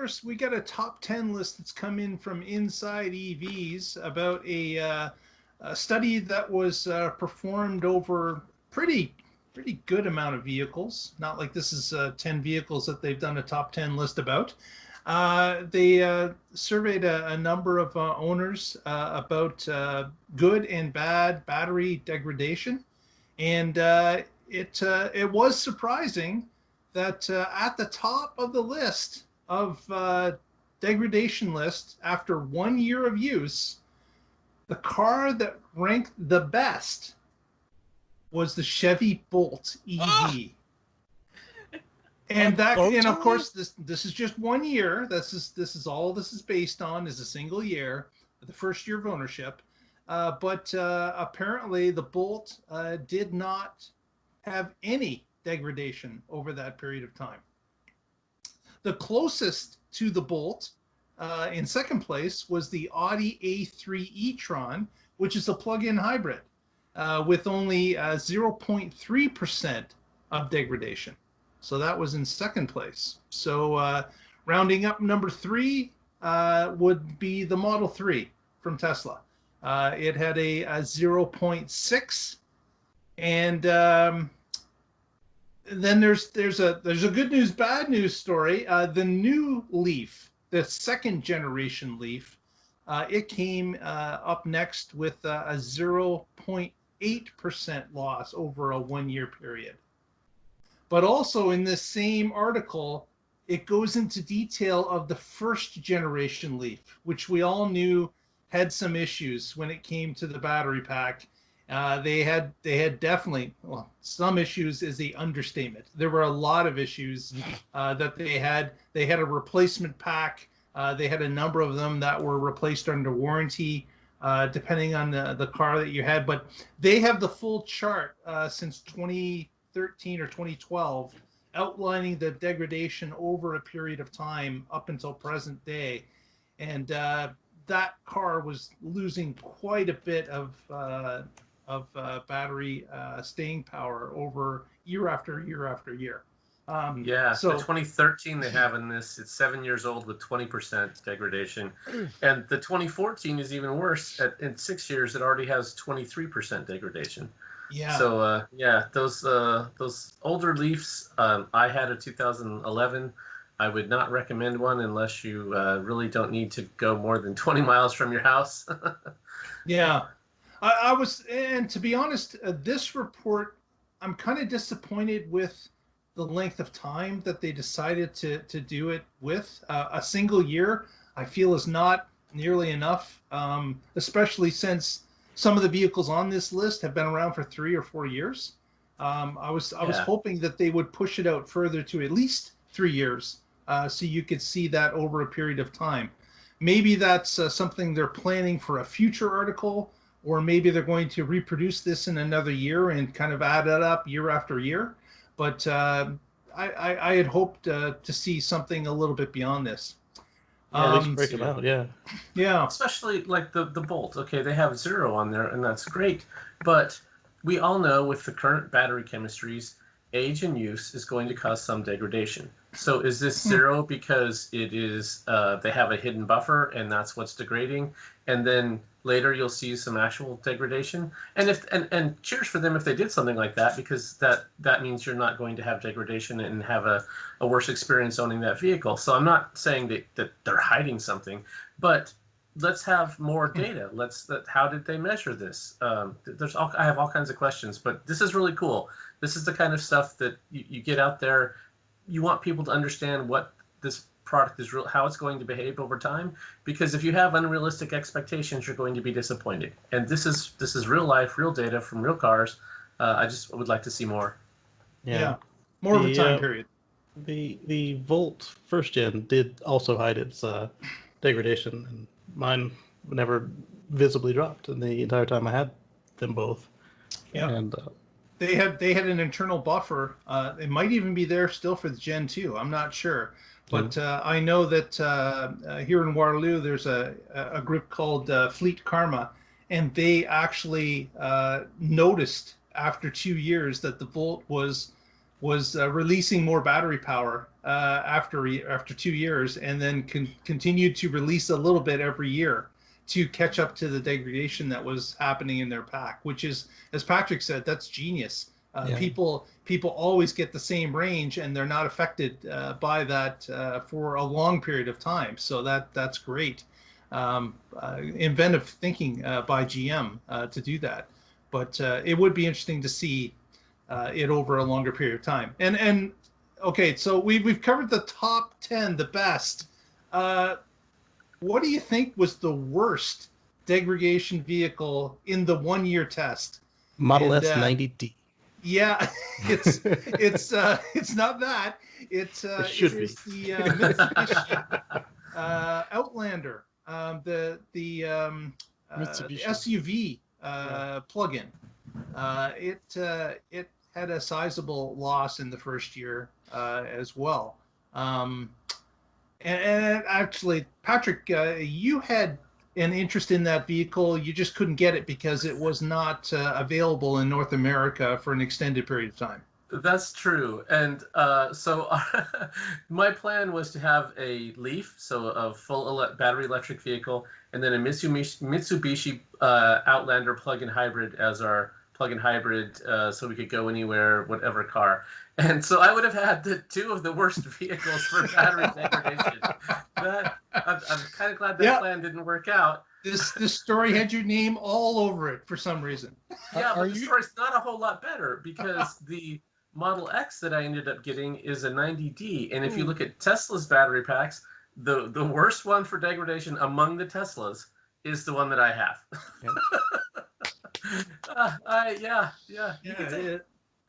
course, we got a top 10 list that's come in from InsideEVs about a study that was performed over pretty good amount of vehicles. Not like this is 10 vehicles that they've done a top 10 list about. They surveyed a number of owners about good and bad battery degradation, and it was surprising that at the top of the list of degradation list after 1 year of use, the car that ranked the best was the Chevy Bolt EV. Ah! And of course, this is just 1 year. This is all this is based on is a single year, the first year of ownership. But apparently, the Bolt did not have any degradation over that period of time. The closest to the Bolt, in second place, was the Audi A3 e-tron, which is a plug-in hybrid, with only 0.3% of degradation. So that was in second place. So rounding up, number 3 would be the Model 3 from Tesla. It had a 0.6, and then there's a good news, bad news story. The new Leaf, the second generation Leaf, it came up next with a 0.8% loss over a 1 year period. But also in this same article, it goes into detail of the first generation Leaf, which we all knew had some issues when it came to the battery pack. They had definitely, well, some issues is the understatement. There were a lot of issues that they had. They had a replacement pack. They had a number of them that were replaced under warranty, depending on the car that you had. But they have the full chart since 2013 or 2012, outlining the degradation over a period of time up until present day. And that car was losing quite a bit of battery staying power over year after year after year. So the 2013 they have in this, it's 7 years old with 20% degradation. And the 2014 is even worse. In 6 years, it already has 23% degradation. Yeah. So, those older Leafs, I had a 2011. I would not recommend one unless you really don't need to go more than 20 miles from your house. Yeah. I was, and to be honest, this report, I'm kind of disappointed with the length of time that they decided to do it with. A single year, I feel, is not nearly enough, especially since some of the vehicles on this list have been around for 3 or 4 years. I was hoping that they would push it out further to at least 3 years, so you could see that over a period of time. Maybe that's something they're planning for a future article, or maybe they're going to reproduce this in another year and kind of add it up year after year. But I had hoped to see something a little bit beyond this. At least break them out, yeah. Yeah. Especially like the Bolt. Okay, they have 0 on there, and that's great. But we all know with the current battery chemistries, age and use is going to cause some degradation. So is this 0 because it is they have a hidden buffer and that's what's degrading, and then later you'll see some actual degradation? And and cheers for them if they did something like that, because that means you're not going to have degradation and have a worse experience owning that vehicle. So I'm not saying that they're hiding something, but let's have more data. How did they measure this? I have all kinds of questions, but this is really cool. This is the kind of stuff that you get out there. You want people to understand what this product is, how it's going to behave over time, because if you have unrealistic expectations, you're going to be disappointed. And this is real life, real data from real cars. I just would like to see more. Yeah. More of a time period. The Volt first gen did also hide its degradation, and mine never visibly dropped in the entire time I had them both. Yeah. And they had an internal buffer. It might even be there still for the Gen 2. I'm not sure. But I know that here in Waterloo, there's a group called Fleet Karma, and they actually noticed after 2 years that the Volt was was releasing more battery power after 2 years, and then continued to release a little bit every year to catch up to the degradation that was happening in their pack, which is, as Patrick said, that's genius. People always get the same range, and they're not affected by that for a long period of time. So that's great. Inventive thinking by GM to do that. But it would be interesting to see it over a longer period of time. And okay, so we've covered the top 10, the best. What do you think was the worst degradation vehicle in the 1 year test? Model S 90D. Yeah, it's not that. It should is be. the Mitsubishi Outlander, the SUV plug-in. It had a sizable loss in the first year as well. And actually, Patrick, you had an interest in that vehicle. You just couldn't get it because it was not available in North America for an extended period of time. That's true. And so my plan was to have a Leaf, so a full battery electric vehicle, and then a Mitsubishi Outlander plug-in hybrid as our plug-in hybrid, so we could go anywhere, whatever car. And so I would have had two of the worst vehicles for battery degradation. I'm kind of glad that plan didn't work out. This story had your name all over it for some reason. Yeah, but the story's not a whole lot better, because the Model X that I ended up getting is a 90D. And if you look at Tesla's battery packs, the worst one for degradation among the Teslas is the one that I have.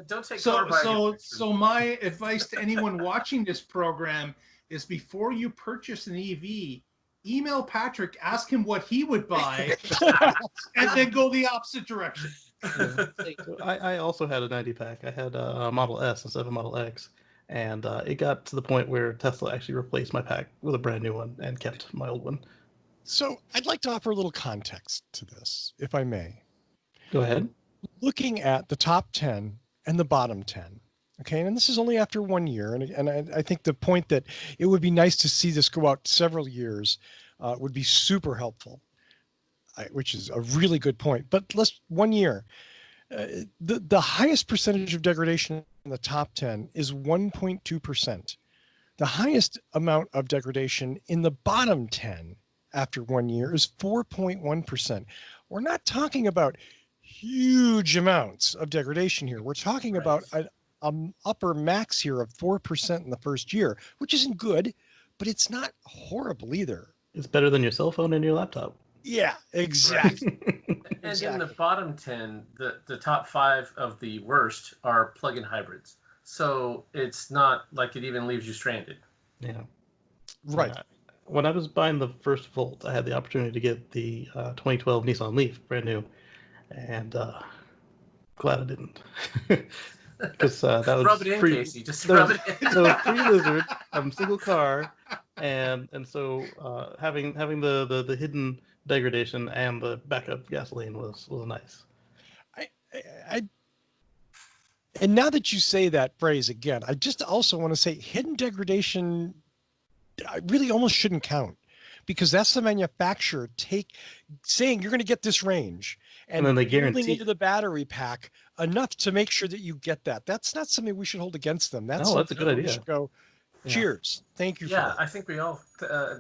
Don't take so my advice to anyone watching this program is, before you purchase an EV, email Patrick, ask him what he would buy, and then go the opposite direction. Yeah. I also had a 90 pack. I had a Model S instead of a Model X, and it got to the point where Tesla actually replaced my pack with a brand new one and kept my old one. So I'd like to offer a little context to this, if I may. Go ahead. Looking at the top 10 and the bottom 10, okay, and this is only after 1 year, and I think the point that it would be nice to see this go out several years would be super helpful, which is a really good point. But let's 1 year. The highest percentage of degradation in the top 10 is 1.2%. The highest amount of degradation in the bottom 10 after 1 year is 4.1%. We're not talking about huge amounts of degradation here. We're talking about an upper max here of 4% in the first year, which isn't good, but it's not horrible either. It's better than your cell phone and your laptop. Yeah, exactly. And in the bottom 10, the top 5 of the worst are plug-in hybrids. So it's not like it even leaves you stranded. Yeah. Right. When I was buying the first Volt, I had the opportunity to get the 2012 Nissan Leaf, brand new, and glad I didn't. Because that was rub it in, Casey. Just rub it in. So pre-Lizard, I'm single car, and so having the hidden degradation and the backup gasoline was nice. And now that you say that phrase again, I just also want to say hidden degradation really almost shouldn't count, because that's the manufacturer saying you're going to get this range and then they guarantee into the battery pack enough to make sure that you get that. That's not something we should hold against them. That's a good idea. We should go, cheers. Thank you. Yeah, for that. I think we all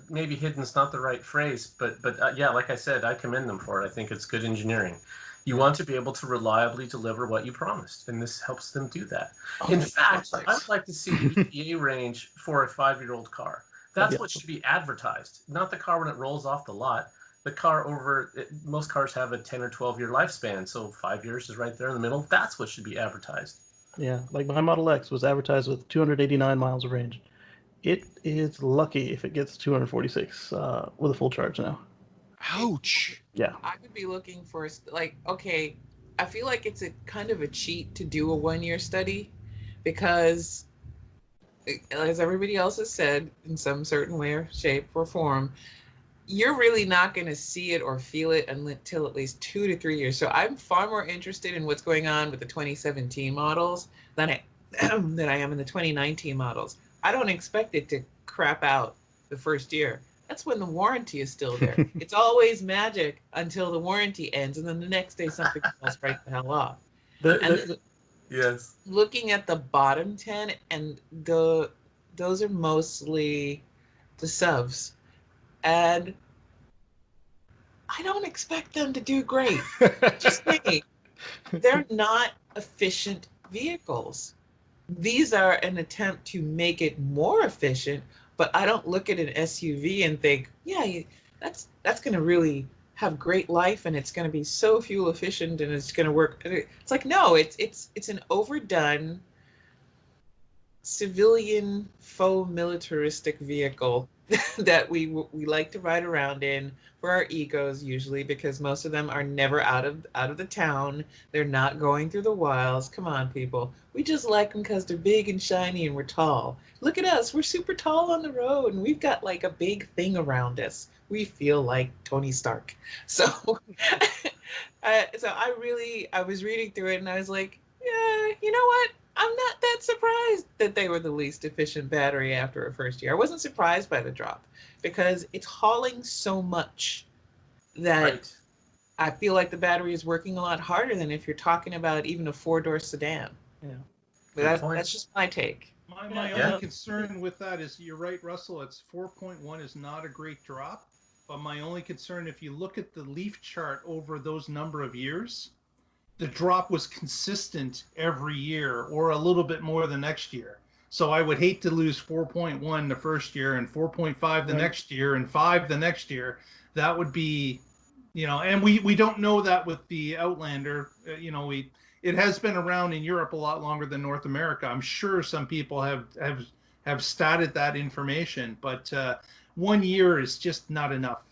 maybe hidden's not the right phrase, but yeah, like I said, I commend them for it. I think it's good engineering. You want to be able to reliably deliver what you promised, and this helps them do that. In fact, I would like to see EPA range for a 5-year-old car. That's what should be advertised, not the car when it rolls off the lot. The car most cars have a 10 or 12-year lifespan, so 5 years is right there in the middle. That's what should be advertised. Yeah, like my Model X was advertised with 289 miles of range. It is lucky if it gets 246 with a full charge now. Ouch. Yeah. I would be looking for, okay, I feel like it's a kind of a cheat to do a 1 year study, because as everybody else has said, in some certain way, shape, or form, you're really not going to see it or feel it until at least 2 to 3 years. So I'm far more interested in what's going on with the 2017 models than than I am in the 2019 models. I don't expect it to crap out the first year. That's when the warranty is still there. It's always magic until the warranty ends, and then the next day something falls right the hell off. And Yes. looking at the bottom 10, and those are mostly the subs, and I don't expect them to do great. Just me. They're not efficient vehicles. These are an attempt to make it more efficient, but I don't look at an SUV and think, yeah, that's going to really have great life, and it's going to be so fuel efficient, and it's going to work. It's like, no, it's an overdone civilian faux militaristic vehicle that we like to ride around in for our egos, usually, because most of them are never out of the town. They're not going through the wilds. Come on, people. We just like them because they're big and shiny and we're tall. Look at us. We're super tall on the road, and we've got like a big thing around us. We feel like Tony Stark. So, so I was reading through it, and I was like, yeah, you know what? I'm not that surprised that they were the least efficient battery after a first year. I wasn't surprised by the drop because it's hauling so much that Right. I feel like the battery is working a lot harder than if you're talking about even a four-door sedan. Yeah. But Good point. that's just my take. My Yeah. only concern with that is, you're right, Russell. It's 4.1 is not a great drop, but my only concern, if you look at the leaf chart over those number of years, the drop was consistent every year, or a little bit more the next year. So I would hate to lose 4.1 the first year and 4.5 the next year and 5 the next year. That would be, and we don't know that with the Outlander. It has been around in Europe a lot longer than North America. I'm sure some people have statted that information, but 1 year is just not enough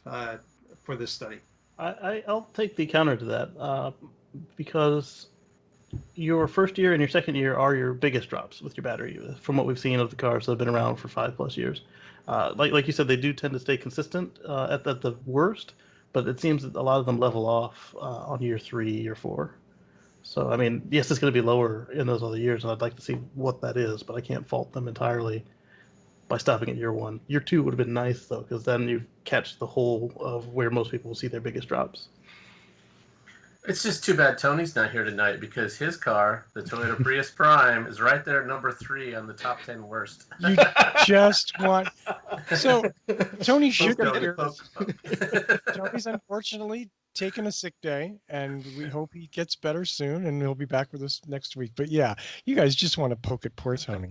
for this study. I'll take the counter to that because your first year and your second year are your biggest drops with your battery, from what we've seen of the cars that have been around for 5+ years. Like you said, they do tend to stay consistent at the worst, but it seems that a lot of them level off on year 3 or 4. So, I mean, yes, it's going to be lower in those other years, and I'd like to see what that is, but I can't fault them entirely by stopping at year 1. Year 2 would have been nice, though, because then you catch the whole of where most people will see their biggest drops. It's just too bad Tony's not here tonight, because his car, the Toyota Prius Prime, is right there, number 3 on the top 10 worst. You just want. So Tony should be Tony, here. poke. Tony's unfortunately taken a sick day, and we hope he gets better soon, and he'll be back with us next week. But yeah, you guys just want to poke at poor Tony.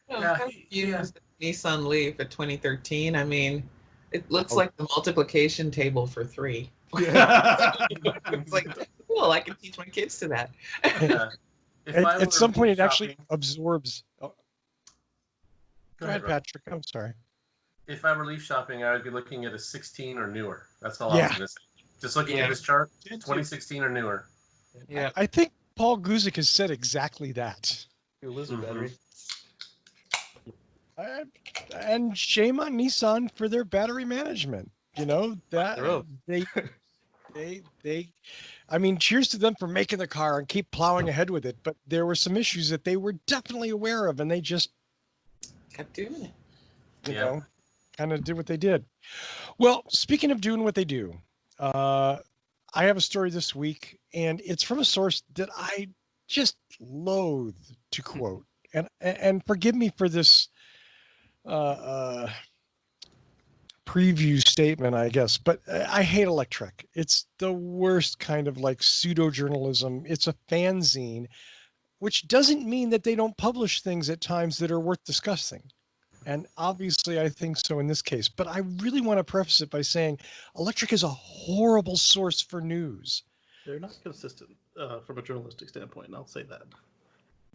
Yeah, Used the Nissan Leaf at 2013. I mean, it looks like the multiplication table for 3. It's like, cool, I can teach my kids to that. Yeah. At some point, it actually shopping, absorbs. Oh, go ahead, Rob. Patrick. I'm sorry. If I were leaf shopping, I would be looking at a 16 or newer. That's all I Yeah. was going to say. Just looking Yeah. at this chart, 2016 or newer. Yeah. I think Paul Guzik has said exactly that. Your lizard Mhm. battery. And shame on Nissan for their battery management. You know that Their own. they. I mean, cheers to them for making the car and keep plowing ahead with it. But there were some issues that they were definitely aware of, and they just Kept doing it. you Yeah. know, kind of did what they did. Well, speaking of doing what they do, I have a story this week, and it's from a source that I just loathe to quote. And forgive me for this preview statement, I guess, but I hate Electrek. It's the worst kind of like pseudo journalism. It's a fanzine, which doesn't mean that they don't publish things at times that are worth discussing. And obviously, I think so in this case. But I really want to preface it by saying Electrek is a horrible source for news. They're not consistent from a journalistic standpoint, and I'll say that.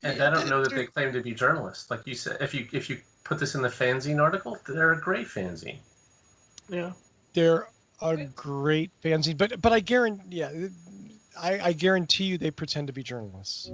And I don't know that they claim to be journalists. Like you said, if you put this in the fanzine article, they're a great fanzine. Yeah. They're a great fanzine, but I guarantee, I guarantee you they pretend to be journalists.